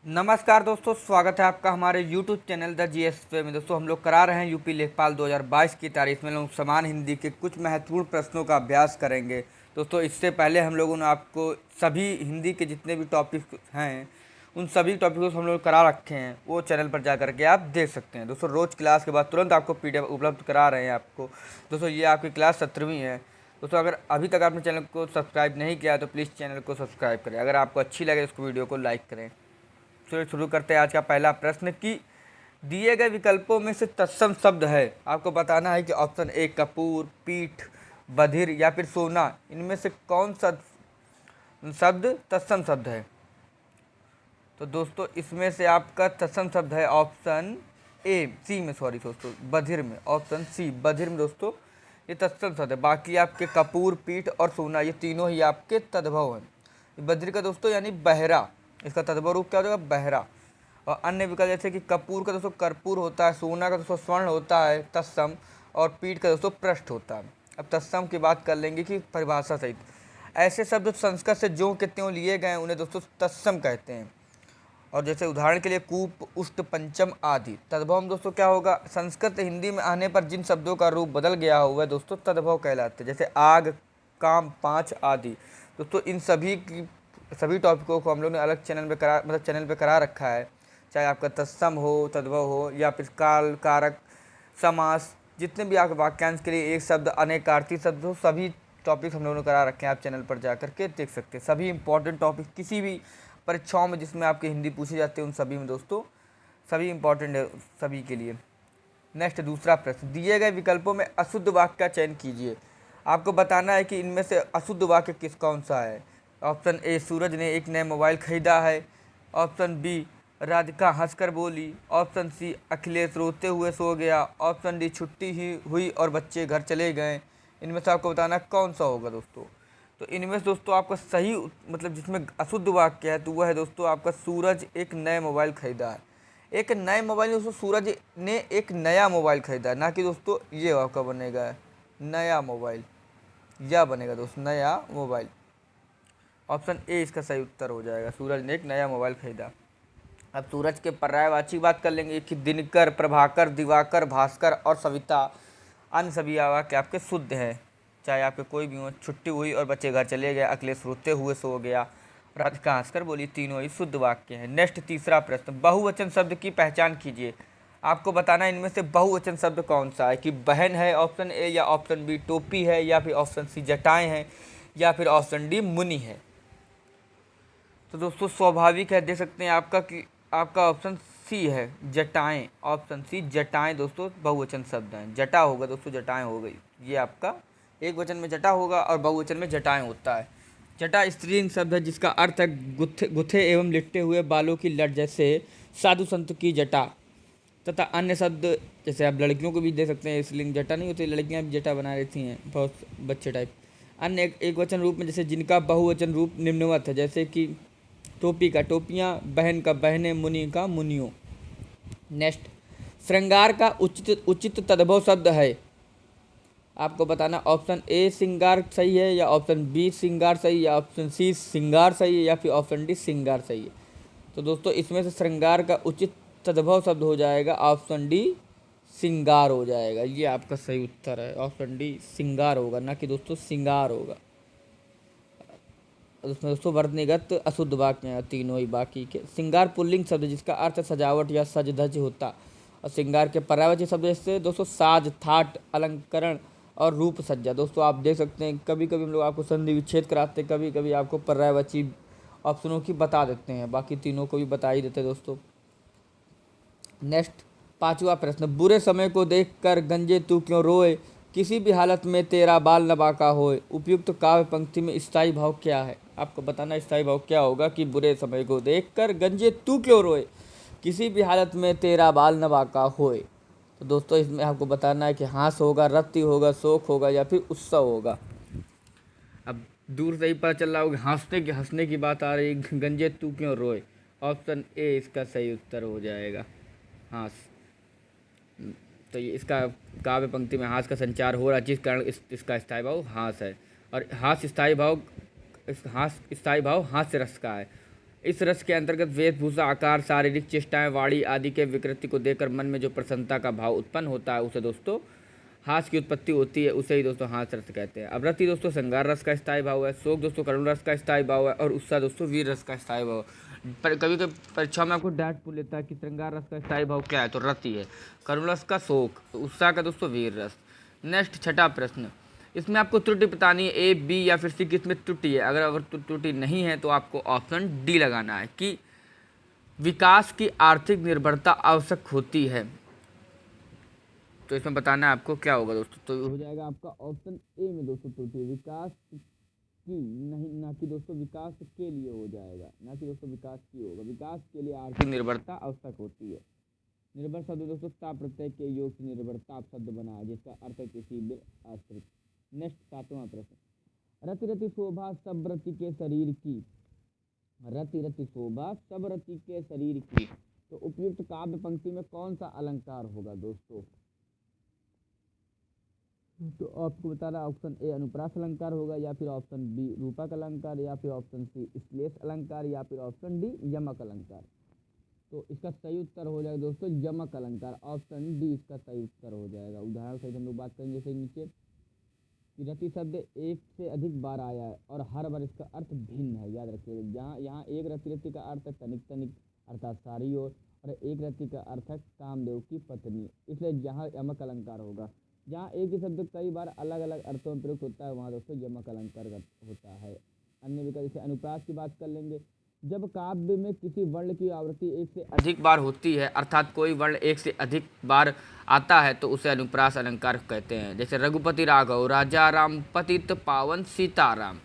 नमस्कार दोस्तों, स्वागत है आपका हमारे YouTube चैनल द GS में। दोस्तों हम लोग करा रहे हैं यूपी लेखपाल 2022 की तारीख में लोग समान हिंदी के कुछ महत्वपूर्ण प्रश्नों का अभ्यास करेंगे। दोस्तों इससे पहले हम लोगों ने आपको सभी हिंदी के जितने भी टॉपिक हैं उन सभी टॉपिकों को हम लोग करा रखे हैं, वो चैनल पर जा करके आप देख सकते हैं। दोस्तों रोज़ क्लास के बाद तुरंत आपको PDF उपलब्ध करा रहे हैं आपको। दोस्तों ये आपकी क्लास 17वीं है। दोस्तों अगर अभी तक आपने चैनल को सब्सक्राइब नहीं किया तो प्लीज़ चैनल को सब्सक्राइब करें। अगर आपको अच्छी लगे इसको वीडियो को लाइक करें। चलिए शुरू करते हैं आज का पहला प्रश्न कि दिए गए विकल्पों में से तत्सम शब्द है। आपको बताना है कि ऑप्शन ए कपूर, पीठ, बधिर या फिर सोना, इनमें से कौन सा शब्द तत्सम शब्द है। तो दोस्तों इसमें से आपका तत्सम शब्द है ऑप्शन ए, सी में, सॉरी दोस्तों, बधिर में, ऑप्शन सी बधिर में। दोस्तों ये तत्सम शब्द है। बाकी आपके कपूर, पीठ और सोना ये तीनों ही आपके तद्भव हैं। बधिर का दोस्तों यानी बहरा, इसका तद्भव रूप क्या हो जाएगा, बहरा। और अन्य विकल्प जैसे कि कपूर का दोस्तों कर्पूर होता है, सोना का दोस्तों स्वर्ण होता है तत्सम, और पीठ का दोस्तों पृष्ठ होता है। अब तत्सम की बात कर लेंगे कि परिभाषा सहित ऐसे शब्द संस्कृत से ज्यों के त्यों लिए गए उन्हें दोस्तों तत्सम कहते हैं। और जैसे उदाहरण के लिए कूप, उष्ट, पंचम आदि। तद्भव में दोस्तों क्या होगा, संस्कृत हिंदी में आने पर जिन शब्दों का रूप बदल गया हुआ है दोस्तों तद्भव कहलाते हैं। जैसे आग, काम, पाँच आदि। दोस्तों इन सभी टॉपिकों को हम लोग ने अलग चैनल पे चैनल पे करा रखा है। चाहे आपका तत्सम हो, तद्भव हो, या फिर काल, कारक, समास, जितने भी आपके वाक्यांश के लिए एक शब्द अनेकार्थी शब्द हो, सभी टॉपिक हम लोगों ने करा रखे हैं। आप चैनल पर जा करके देख सकते हैं। सभी इंपॉर्टेंट टॉपिक किसी भी परीक्षाओं में जिसमें आपकी हिंदी पूछी जाती है उन सभी में दोस्तों सभी इंपॉर्टेंट है सभी के लिए। नेक्स्ट दूसरा प्रश्न, दिए गए विकल्पों में अशुद्ध वाक्य का चयन कीजिए। आपको बताना है कि इनमें से अशुद्ध वाक्य कौन सा है। ऑप्शन ए, सूरज ने एक नया मोबाइल खरीदा है। ऑप्शन बी, राधिका हंसकर बोली। ऑप्शन सी, अखिलेश रोते हुए सो गया। ऑप्शन डी, छुट्टी ही हुई और बच्चे घर चले गए। इनमें से आपको बताना कौन सा होगा दोस्तों। तो इनमें से दोस्तों आपका सही मतलब जिसमें अशुद्ध वाक्य है तो वह है दोस्तों आपका सूरज एक नया मोबाइल खरीदा है। एक नए मोबाइल दोस्तों, सूरज ने एक नया मोबाइल खरीदा है, ना कि दोस्तों ये आपका बनेगा नया मोबाइल, या बनेगा दोस्तों नया मोबाइल। ऑप्शन ए इसका सही उत्तर हो जाएगा, सूरज ने एक नया मोबाइल खरीदा। अब सूरज के पर्यायवाची बात कर लेंगे कि दिनकर, प्रभाकर, दिवाकर, भास्कर और सविता, अन्य सभी वाक्य आपके शुद्ध हैं, चाहे आपके कोई भी हो। छुट्टी हुई और बच्चे घर चले गए, अखिलेश रोते हुए सो गया, राधिका हंसकर बोली, तीनों ही शुद्ध वाक्य हैं। नेक्स्ट तीसरा प्रश्न, बहुवचन शब्द की पहचान कीजिए। आपको बताना इनमें से बहुवचन शब्द कौन सा है कि बहन है ऑप्शन ए, या ऑप्शन बी टोपी है, या फिर ऑप्शन सी जटाएं हैं, या फिर ऑप्शन डी मुनि है। तो दोस्तों स्वाभाविक है, देख सकते हैं आपका कि आपका ऑप्शन सी है जटाएं। ऑप्शन सी जटाएं दोस्तों बहुवचन शब्द हैं। जटा होगा दोस्तों, जटाएं हो गई। ये आपका एक वचन में जटा होगा और बहुवचन में जटाएं होता है। जटा स्त्रीलिंग शब्द है जिसका अर्थ है गुथे एवं लिपटे हुए बालों की लट, जैसे साधु संत की जटा। तथा अन्य शब्द जैसे आप लड़कियों को भी दे सकते हैं, स्त्रीलिंग जटा नहीं होती, लड़कियां भी जटा बना लेती हैं, बहुत बच्चे टाइप। अन्य एक वचन रूप में जैसे जिनका बहुवचन रूप निम्नवत है, जैसे कि टोपी का टोपियाँ, बहन का बहनें, मुनि का मुनियों। नेक्स्ट, श्रृंगार का उचित उचित तद्भव शब्द है। आपको बताना ऑप्शन ए श्रृंगार सही है, या ऑप्शन बी श्रृंगार सही, या ऑप्शन सी श्रृंगार सही है, या फिर ऑप्शन डी श्रृंगार सही है। तो दोस्तों इसमें से श्रृंगार का उचित तद्भव शब्द हो जाएगा ऑप्शन डी श्रृंगार हो जाएगा। ये आपका सही उत्तर है, ऑप्शन डी श्रृंगार होगा, ना कि दोस्तों श्रृंगार होगा। उसमें दोस्तों वर्णनिगत अशुद्ध वाक्य हैं तीनों ही बाकी के। श्रृंगार पुल्लिंग शब्द जिसका अर्थ सजावट या सज धज होता। और श्रृंगार के पर्यायवाची शब्द जैसे दोस्तों साज, थाट, अलंकरण और रूप सज्जा। दोस्तों आप देख सकते हैं कभी कभी हम लोग आपको संधि विच्छेद कराते हैं, कभी कभी आपको पर्यायवाची ऑप्शनों की बता देते हैं, बाकी तीनों को भी बता ही देते हैं दोस्तों। नेक्स्ट पांचवा प्रश्न, बुरे समय को देख कर गंजे तू क्यों रोए, किसी भी हालत में तेरा बाल न बांका होए। उपयुक्त काव्य पंक्ति में स्थायी भाव क्या है। आपको बताना स्थायी भाव क्या होगा कि बुरे समय को देख कर गंजे तू क्यों रोए, किसी भी हालत में तेरा बाल न बांका होए। तो दोस्तों इसमें आपको बताना है कि हास होगा, रति होगा, शोक होगा, या फिर उत्सव होगा। अब दूर से ही पता चल रहा होगा हंसने की बात आ रही, गंजे तू क्यों रोए। ऑप्शन ए इसका सही उत्तर हो जाएगा, हास। तो ये इसका काव्य पंक्ति में हास का संचार हो रहा है, जिस कारण इसका स्थायी भाव हास है। और हास स्थायी भाव हास्य रस का है। इस रस के अंतर्गत वेशभूषा, आकार, शारीरिक चेष्टाएं, वाणी आदि के विकृति को देखकर मन में जो प्रसन्नता का भाव उत्पन्न होता है उसे दोस्तों हास की उत्पत्ति होती है, उसे ही दोस्तों हास रस कहते हैं। अब रति दोस्तों श्रृंगार रस का स्थायी भाव है, शोक दोस्तों करुण रस का स्थायी भाव है और उत्साह दोस्तों वीर रस का स्थायी भाव। पर कभी कभी परीक्षा में आपको डांट पूछ लेता है कि श्रृंगार रस का स्थायी भाव क्या है, तो रति है, करुण रस का शोक, तो उत्साह का दोस्तों वीर रस। नेक्स्ट छठा प्रश्न, इसमें आपको त्रुटि बतानी है, ए बी या फिर सी किसमें त्रुटि है। अगर त्रुटि नहीं है तो आपको ऑप्शन डी लगाना है कि विकास की आर्थिक निर्भरता आवश्यक होती है। तो इसमें बताना है आपको क्या होगा दोस्तों, तो हो जाएगा आपका ऑप्शन ए में दोस्तों त्रुटि, विकास की नहीं, ना कि दोस्तों विकास के लिए हो जाएगा, ना कि दोस्तों विकास की होगा, विकास के लिए आर्थिक निर्भरता आवश्यक होती है। निर्भर शब्द दोस्तों ता प्रत्यय के योग से निर्भरता शब्द बना है जिसका अर्थ है किसी भी आश्रित। नेक्स्ट सातवां प्रश्न, रति रति शोभा सब रति के शरीर की, रति रति शोभा सब रति के शरीर की, तो उपयुक्त काव्य पंक्ति में कौन सा अलंकार होगा दोस्तों, तो आपको बताना ऑप्शन ए अनुप्रास अलंकार होगा या फिर ऑप्शन बी रूपक अलंकार या फिर ऑप्शन सी श्लेष अलंकार या फिर ऑप्शन डी यमक अलंकार। तो इसका सही उत्तर हो जाएगा दोस्तों यमक अलंकार, ऑप्शन डी इसका सही उत्तर हो जाएगा। उदाहरण सहित हम लोग बात करेंगे जैसे नीचे कि रति शब्द एक से अधिक बार आया है और हर बार इसका अर्थ भिन्न है, याद रखिएगा। जहाँ यहाँ एक रति रति का अर्थ है तनिक तनिक अर्थात सारी ओर, और एक रति का अर्थ है कामदेव की पत्नी, इसलिए जहाँ यमक अलंकार होगा। जहाँ एक ही शब्द कई बार अलग अलग अर्थों में प्रयुक्त होता है वहाँ दोस्तों यमक अलंकार होता है। अन्य विकल्प जैसे अनुप्रास की बात कर लेंगे, जब काव्य में किसी वर्ण की आवृत्ति एक से अधिक बार होती है अर्थात कोई वर्ण एक से अधिक बार आता है तो उसे अनुप्रास अलंकार कहते हैं। जैसे रघुपति राघव, राजा राम, पतित पावन सीताराम।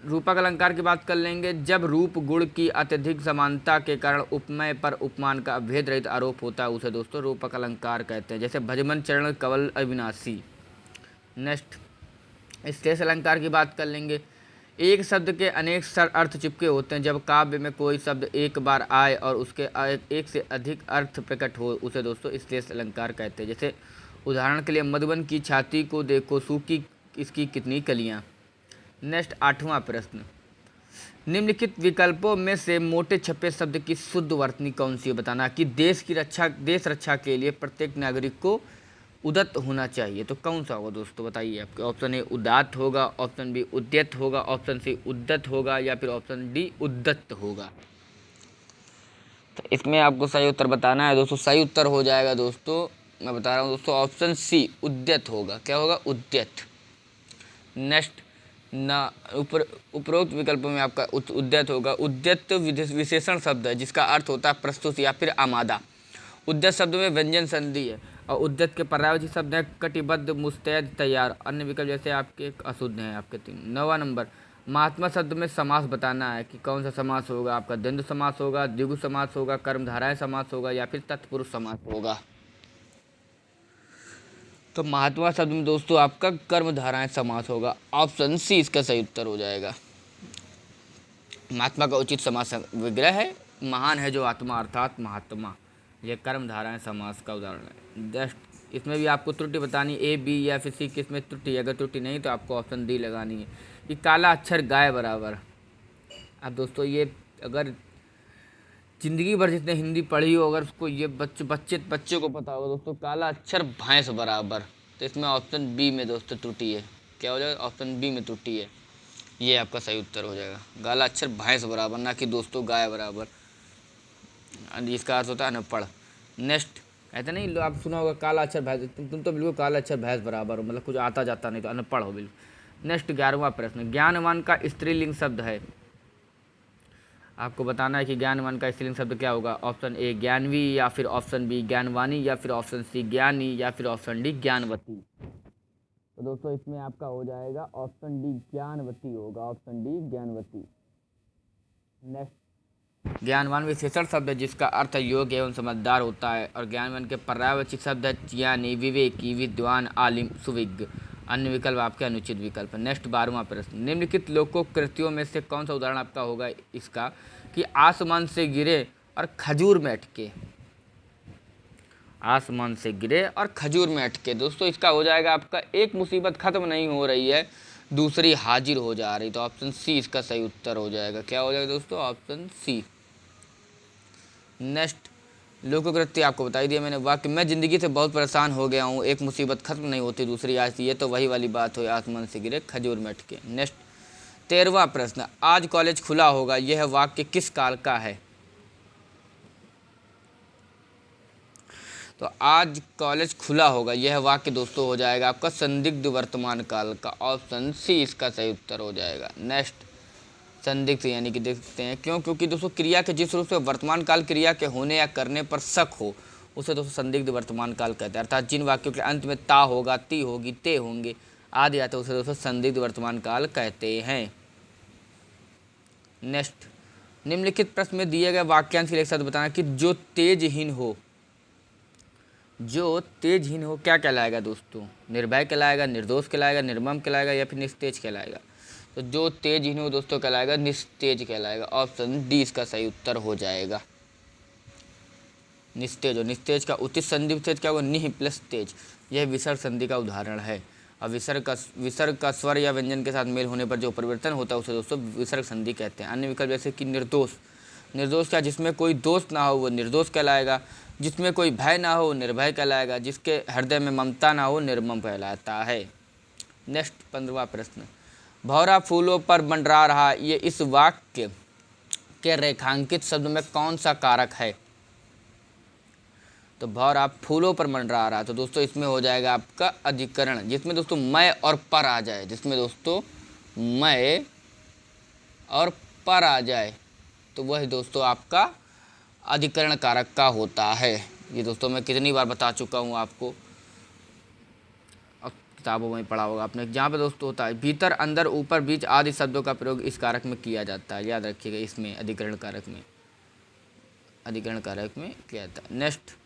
रूपक अलंकार की बात कर लेंगे, जब रूप गुण की अत्यधिक समानता के कारण उपमेय पर उपमान का भेद रहित आरोप होता है उसे दोस्तों रूपक अलंकार कहते हैं। जैसे भजमन चरण कवल अविनाशी। नेक्स्ट श्लेष अलंकार की बात कर लेंगे, एक शब्द के अनेक अर्थ चिपके होते हैं, जब काव्य में कोई शब्द एक बार आए और उसके एक से अधिक अर्थ प्रकट हो उसे दोस्तों श्लेष अलंकार कहते हैं। जैसे उदाहरण के लिए मधुबन की छाती को देखो सूखी इसकी कितनी कलियां। नेक्स्ट आठवां प्रश्न, निम्नलिखित विकल्पों में से मोटे छपे शब्द की शुद्ध वर्तनी कौन सी है, बताना कि देश रक्षा के लिए प्रत्येक नागरिक को उदत्त होना चाहिए, तो कौन सा होगा दोस्तों बताइए आपके। ऑप्शन ए उदात्त होगा, ऑप्शन बी उद्यत होगा, ऑप्शन सी उद्दत होगा या फिर ऑप्शन डी उद्दत्त होगा। तो इसमें आपको सही उत्तर बताना है दोस्तों। सही उत्तर हो जाएगा दोस्तों, मैं बता रहा हूँ दोस्तों, ऑप्शन सी उद्यत होगा। क्या होगा, उद्यत। नेक्स्ट ना उपरोक्त विकल्पों में आपका उद्यत होगा। उद्यत विशेषण शब्द है जिसका अर्थ होता है प्रस्तुत या फिर आमादा। उद्यत शब्द में व्यंजन संधि है और उद्यत के पर्यायवाची शब्द है कटिबद्ध, मुस्तैद, तैयार। अन्य विकल्प जैसे आपके अशुद्ध हैं आपके तीन। 9वां नंबर, महात्मा शब्द में समास बताना है कि कौन सा समास होगा आपका, द्वंद्व समास होगा, द्विगु समास होगा, कर्मधारय समास होगा या फिर तत्पुरुष समास होगा। तो महात्मा शब्द में दोस्तों आपका कर्मधाराएं समास होगा, ऑप्शन सी इसका सही उत्तर हो जाएगा। महात्मा का उचित समास विग्रह है, महान है जो आत्मा अर्थात महात्मा, यह कर्मधाराएं समास का उदाहरण है। जस्ट इसमें भी आपको त्रुटि बतानी, ए बी या फिर सी किस में त्रुटि। अगर त्रुटि नहीं तो आपको ऑप्शन डी लगानी है कि काला अक्षर गाय बराबर। अब दोस्तों ये अगर जिंदगी भर जितने हिंदी पढ़ी हो अगर उसको ये बच्चे को पता होगा दोस्तों, काला अक्षर भैंस बराबर, तो इसमें ऑप्शन बी में दोस्तों त्रुटि है। क्या हो जाएगा, ऑप्शन बी में त्रुटि है, ये आपका सही उत्तर हो जाएगा। काला अक्षर भैंस बराबर, ना कि दोस्तों गाय बराबर, इसका अर्थ होता है अनपढ़। नेक्स्ट कहते नहीं आप सुना होगा काला अक्षर भैंस, तुम तो बिल्कुल काला अक्षर भैंस बराबर हो, मतलब कुछ आता जाता नहीं तो अनपढ़ हो बिल्कुल। नेक्स्ट 11वां प्रश्न, ज्ञानवान का स्त्रीलिंग शब्द है, आपको बताना है कि ज्ञानवान का स्त्रीलिंग शब्द क्या होगा। ऑप्शन ए ज्ञानवी या फिर ऑप्शन बी ज्ञानवानी या फिर ऑप्शन सी ज्ञानी या फिर ऑप्शन डी ज्ञानवती। तो दोस्तों इसमें आपका हो जाएगा ऑप्शन डी ज्ञानवती होगा, ऑप्शन डी ज्ञानवती। नेक्स्ट ज्ञानवान विशेषण शब्द है जिसका अर्थ योग्य एवं समझदार होता है और ज्ञानवान के पर्यायवाची शब्द है ज्ञानी, विवेकी, विद्वान, आलिम, सुविज्ञ। अन्य विकल्प आपके अनुचित विकल्प। नेक्स्ट 12वां प्रश्न, निम्नलिखित लोकोक्त कृतियों में से कौन सा उदाहरण आपका होगा इसका कि आसमान से गिरे और खजूर में अटके। आसमान से गिरे और खजूर में अटके, दोस्तों इसका हो जाएगा आपका एक मुसीबत खत्म नहीं हो रही है दूसरी हाजिर हो जा रही। तो ऑप्शन सी इसका सही उत्तर हो जाएगा। क्या हो जाएगा दोस्तों? Option C. नेक्स्ट, लोकोकृत्य आपको बता ही दिया मैंने। वाक्य, मैं ज़िंदगी से बहुत परेशान हो गया हूँ, एक मुसीबत खत्म नहीं होती दूसरी आती है, तो वही वाली बात हो, आसमान से गिरे खजूर में अटके। नेक्स्ट, 13वां प्रश्न, आज कॉलेज खुला होगा, यह वाक्य किस काल का है? तो आज कॉलेज खुला होगा, यह वाक्य दोस्तों हो जाएगा आपका संदिग्ध वर्तमान काल का। ऑप्शन सी इसका सही उत्तर हो जाएगा। नेक्स्ट, संदिग्ध यानी कि देखते हैं क्यों, क्योंकि दोस्तों क्रिया के जिस रूप से वर्तमान काल क्रिया के होने या करने पर शक हो, उसे दोस्तों संदिग्ध वर्तमान काल कहते हैं। अर्थात जिन वाक्यों के अंत में ता होगा, ती होगी, ते होंगे आदि आते, उसे दोस्तों संदिग्ध वर्तमान काल कहते हैं। नेक्स्ट, निम्नलिखित प्रश्न में दिए गए वाक्यांश के एक साथ बताना कि जो तेजहीन हो, जो तेजहीन हो क्या कहलाएगा दोस्तों? निर्भय कहलाएगा, निर्दोष कहलाएगा, निर्मम कहलाएगा या फिर निस्तेज कहलाएगा? तो जो तेजहीन हो दोस्तों कहलाएगा निस्तेज कहलाएगा। ऑप्शन डी इसका सही उत्तर हो जाएगा। निस्तेज हो, निस्तेज का उचित संधि विच्छेद क्या होगा? निह प्लस तेज। यह विसर्ग संधि का उदाहरण है। अब विसर्ग का स्वर या व्यंजन के साथ मेल होने पर जो परिवर्तन होता है उसे दोस्तों विसर्ग संधि कहते हैं। अन्य विकल्प जैसे कि निर्दोष, निर्दोष क्या? जिसमें कोई दोष ना हो वो निर्दोष कहलाएगा। जिसमें कोई भय ना हो निर्भय कहलाएगा। जिसके हृदय में ममता ना हो निर्मम कहलाता है। नेक्स्ट, 15वां प्रश्न, भौरा फूलों पर मंडरा रहा, ये इस वाक्य के रेखांकित शब्द में कौन सा कारक है? तो भौरा फूलों पर मंडरा रहा, तो दोस्तों इसमें हो जाएगा आपका अधिकरण, जिसमें दोस्तों मैं और पर आ जाए, जिसमें दोस्तों मैं और पर आ जाए तो वह दोस्तों आपका अधिकरण कारक का होता है। ये दोस्तों मैं कितनी बार बता चुका हूँ आपको, अब किताबों में पढ़ा होगा आपने, जहाँ पे दोस्तों होता है भीतर, अंदर, ऊपर, बीच आदि शब्दों का प्रयोग इस कारक में किया जाता है। याद रखिएगा, इसमें अधिकरण कारक में, अधिकरण कारक में किया जाता है। नेक्स्ट,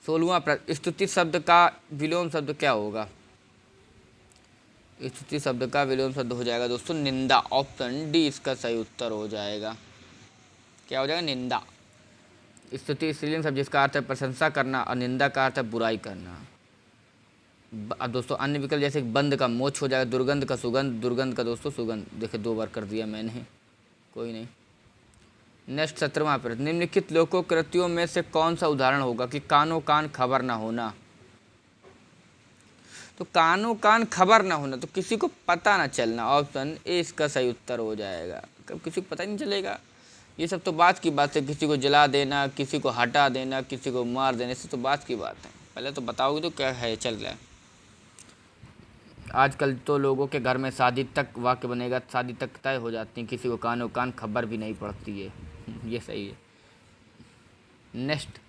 16वां प्रश्न, स्तुति शब्द का विलोम शब्द क्या होगा? स्तुति शब्द का विलोम शब्द हो जाएगा दोस्तों निंदा। ऑप्शन डी इसका सही उत्तर हो जाएगा। क्या हो जाएगा? निंदा। स्तुति स्त्रीलिंग शब्द जिसका अर्थ है प्रशंसा करना और निंदा का अर्थ है बुराई करना। अब दोस्तों अन्य विकल्प जैसे बंद का मोक्ष हो जाएगा, दुर्गंध का सुगंध, दुर्गंध का दोस्तों सुगंध। देखिए 2 बार कर दिया मैंने, कोई नहीं। नेक्स्ट, 17वां प्रश्न, निम्नलिखित लोकोकृतियों में से कौन सा उदाहरण होगा कि कानो कान खबर ना होना? तो कानो कान खबर ना होना, तो किसी को पता ना चलना। ऑप्शन ए इसका सही उत्तर हो जाएगा। कब किसी को पता ही नहीं चलेगा, ये सब तो बात की बात है। किसी को जला देना, किसी को हटा देना, किसी को मार देने से तो बात की बात है। पहले तो बताओगे तो क्या है चल रहा है। आजकल तो लोगों के घर में शादी तक वाक्य बनेगा, शादी तक तय हो जाती है, किसी को कानो कान खबर भी नहीं पड़ती है। ये सही है। नेक्स्ट,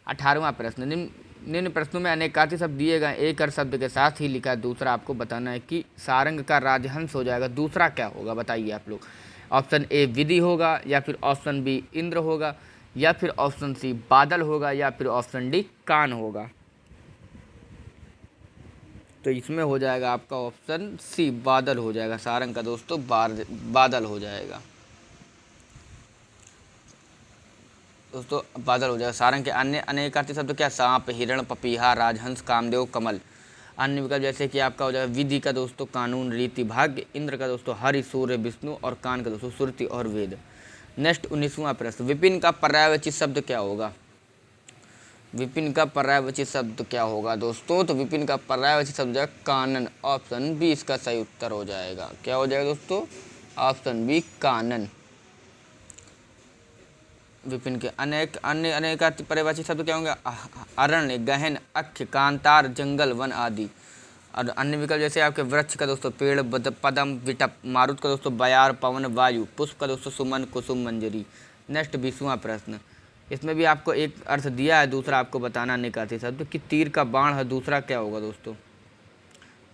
18वां प्रश्न, निम्न प्रश्नों में अनेकार्थी शब्द दिए गए, एक अर्थ शब्द के साथ ही लिखा है। दूसरा आपको बताना है कि सारंग का राजहंस हो जाएगा। दूसरा क्या होगा बताइए आप लोग। ऑप्शन ए विधि होगा, या फिर ऑप्शन बी इंद्र होगा, या फिर ऑप्शन सी बादल होगा, या फिर ऑप्शन डी कान होगा। तो इसमें हो जाएगा आपका ऑप्शन सी बादल हो जाएगा। सारंग का दोस्तों बादल हो जाएगा दोस्तों, बादल हो जाएगा। सारंग के अन्य अनेकार्थी शब्द क्या? सांप, हिरण, पपीहा, राजहंस, कामदेव, कमल। अन्य विकल्प जैसे कि आपका हो जाएगा विधि का दोस्तों कानून, रीति, भाग्य। इंद्र का दोस्तों हरि, सूर्य, विष्णु। और कान का दोस्तों श्रुति और वेद। नेक्स्ट, 19वां प्रश्न, विपिन का पर्यायवाची शब्द क्या होगा? विपिन का पर्यायवाची शब्द क्या होगा दोस्तों? तो विपिन का पर्यायवाची शब्द है कानन। ऑप्शन बी इसका सही उत्तर हो जाएगा। क्या हो जाएगा दोस्तों? ऑप्शन बी कानन। विपिन के अनेक अन्य अनेक पर्यायवाची शब्द क्या होंगे? अरण्य, गहन, अक्ष, कांतार, जंगल, वन आदि। और अन्य विकल्प जैसे आपके वृक्ष का दोस्तों पेड़, पदम, विटप। मारुत का दोस्तों बयार, पवन, वायु। पुष्प का दोस्तों सुमन, कुसुम, मंजरी। नेक्स्ट, 20वां प्रश्न, इसमें भी आपको एक अर्थ दिया है, दूसरा आपको बताना अनेकार्थी शब्द कि तीर का बाण है। दूसरा क्या होगा दोस्तों?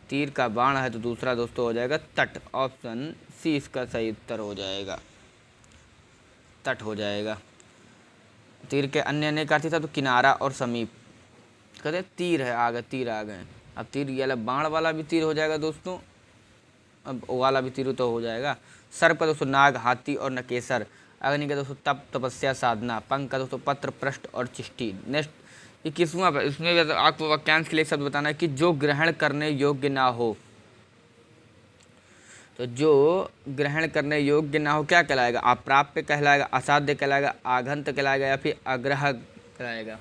तीर का बाण है तो दूसरा दोस्तों हो जाएगा तट। ऑप्शन सी इसका सही उत्तर हो जाएगा, तट हो जाएगा। तीर के अन्य अनेकार्थी शब्द किनारा और समीप। कहते तीर है, आ गए तीर आ गए। अब तीर वाला बाण वाला भी तीर हो जाएगा दोस्तों, अब वाला भी तीर तो हो जाएगा। सर्प का दोस्तों नाग, हाथी और नकेसर। अग्नि का दोस्तों तप, तपस्या, साधना। पंख का दोस्तों पत्र, पृष्ठ और चिष्टि। नेक्स्ट, 21वां, इसमें आपको वाक्यांश के लिए शब्द बताना है कि जो ग्रहण करने योग्य ना हो। तो जो ग्रहण करने योग्य ना हो क्या कहलाएगा? अप्राप्य कहलाएगा, असाध्य कहलाएगा, आघंत कहलाएगा या फिर अग्रह कहलाएगा?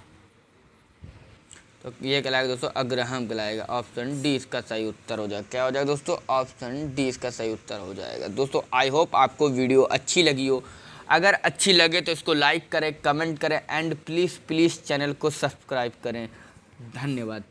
तो ये कहलाएगा दोस्तों अग्रहम कहलाएगा। ऑप्शन डी इसका सही उत्तर हो जाएगा। क्या हो जाएगा दोस्तों? ऑप्शन डी इसका सही उत्तर हो जाएगा। दोस्तों आई होप आपको वीडियो अच्छी लगी हो। अगर अच्छी लगे तो इसको लाइक करें, कमेंट करें एंड प्लीज़ चैनल को सब्सक्राइब करें। धन्यवाद।